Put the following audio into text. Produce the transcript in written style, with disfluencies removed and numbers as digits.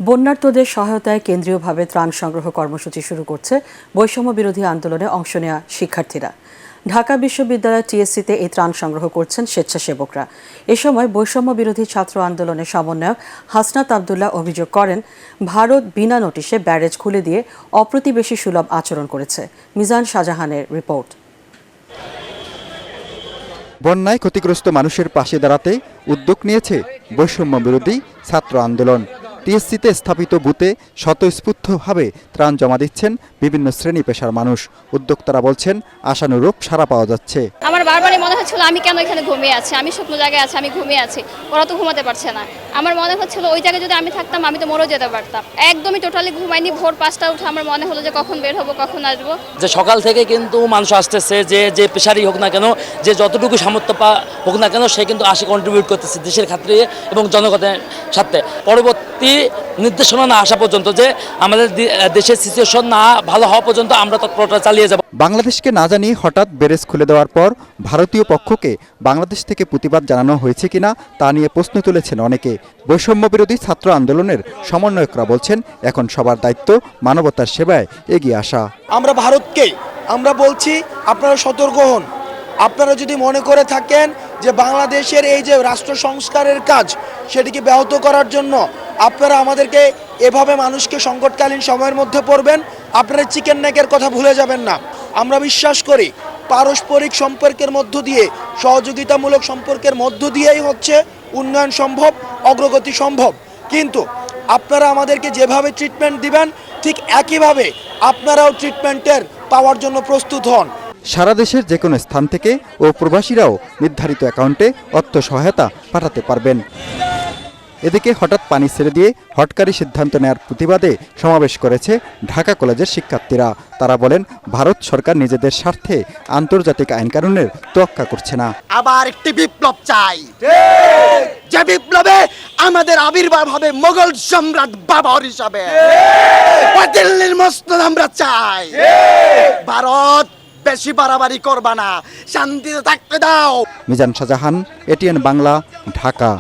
বন্যার্তদের সহায়তায় কেন্দ্রীয়ভাবে ত্রাণ সংগ্রহ কর্মসূচি শুরু করছে বৈষম্য বিরোধী আন্দোলনে অংশ নেওয়া শিক্ষার্থীরা। ঢাকা বিশ্ববিদ্যালয় টিএসসিতে এই ত্রাণ সংগ্রহ করছেন স্বেচ্ছাসেবকরা। এ সময় বৈষম্য বিরোধী ছাত্র আন্দোলনের সমন্বয়ক হাসনাত আবদুল্লাহ অভিযোগ করেন, ভারত বিনা নোটিশে ব্যারেজ খুলে দিয়ে অপ্রতিবেশী সুলভ আচরণ করেছে। মিজান শাহজাহানের রিপোর্ট। বন্যায় ক্ষতিগ্রস্ত মানুষের পাশে দাঁড়াতে উদ্যোগ নিয়েছে বৈষম্য বিরোধী ছাত্র আন্দোলন। টিএসসিতে স্থাপিত বুথে স্বতঃস্ফূর্তভাবে ত্রাণ জমা দিচ্ছেন বিভিন্ন শ্রেণী পেশার মানুষ। উদ্যোক্তারা বলছেন, আশানুরূপ সাড়া পাওয়া যাচ্ছে। আমার বারবারই মনে হচ্ছিল আমি কেন এখানে ঘুমিয়ে আছি, আমি শুকনো জায়গায় আছি, আমি ঘুমিয়ে আছি, ওরা তো ঘুমাতে পারছে না। আমার মনে হচ্ছিল ওই জায়গায় যদি আমি থাকতাম আমি তো মরেও যেতে পারতাম। একদমই টোটালি ঘুমাইনি। ভোর 5টা উঠে আমার মনে হলো যে কখন বের হবো, কখন আসবো। যে সকাল থেকে কিন্তু মানুষ আসতেছে, যে পেশারই হোক না কেন, যে যতটুকু সামর্থ্য হোক না কেন, সে কিন্তু আসে কন্ট্রিবিউট করতেছে দেশের খাতিরে এবং জনগণের সাথে। পরবর্তী নির্দেশনা না আসা পর্যন্ত, যে আমাদের দেশের সিচুয়েশন না ভালো হওয়া পর্যন্ত আমরা তৎপরতা চালিয়ে যাব। বাংলাদেশকে না জানিয়ে হঠাৎ ব্যারেজ খুলে দেওয়ার পর ভারতীয় পক্ষকে বাংলাদেশ থেকে প্রতিবাদ জানানো হয়েছে কিনা তা নিয়ে প্রশ্ন তুলেছেন অনেকে। বৈষম্য বিরোধী ছাত্র আন্দোলনের সমন্বয়করা বলছেন, এখন সবার দায়িত্ব মানবতার সেবায় এগিয়ে আসা। আমরা ভারতকে বলছি, আপনারা সতর্ক হন। আপনারা যদি মনে করে থাকেন যে বাংলাদেশের এই যে রাষ্ট্র সংস্কারের কাজ সেটিকে ব্যাহত করার জন্য আপনারা আমাদেরকে এভাবে মানুষকে সংকটকালীন সময়ের মধ্যে পড়বেন, আপনারা চিকেন নেকের কথা ভুলে যাবেন না। আমরা বিশ্বাস করি পারস্পরিক সম্পর্কের মধ্য দিয়ে, সহযোগিতামূলক সম্পর্কের মধ্য দিয়েই হচ্ছে উন্নয়ন সম্ভব, অগ্রগতি সম্ভব। কিন্তু আপনারা আমাদেরকে যেভাবে ট্রিটমেন্ট দিবেন, ঠিক একইভাবে আপনারাও ট্রিটমেন্টের পাওয়ার জন্য প্রস্তুত হন। সারা দেশের যে কোনো স্থান থেকে ও প্রবাসীরাও নির্ধারিত অ্যাকাউন্টে অর্থ সহায়তা পাঠাতে পারবেন। এদিকে হঠাৎ পানি ছেড়ে দিয়ে হটকারী সিদ্ধান্ত নেওয়ার প্রতিবাদে সমাবেশ করেছে ঢাকা কলেজের শিক্ষার্থীরা। তারা বলেন, ভারত সরকার নিজেদের স্বার্থে আন্তর্জাতিক আইনকানুনের তোয়াক্কা করছে না। আবার একটি বিপ্লব চাই, যে বিপ্লবে আমাদের আবির্ভাব হবে মোগল সম্রাট বাবর হিসাবে। দিল্লির মসনদ আমরা চাই। ভারত বেশি বাড়াবাড়ি করবা না, শান্তিতে থাকতে দাও। মিজান শাহজাহান, এটিএন বাংলা, ঢাকা।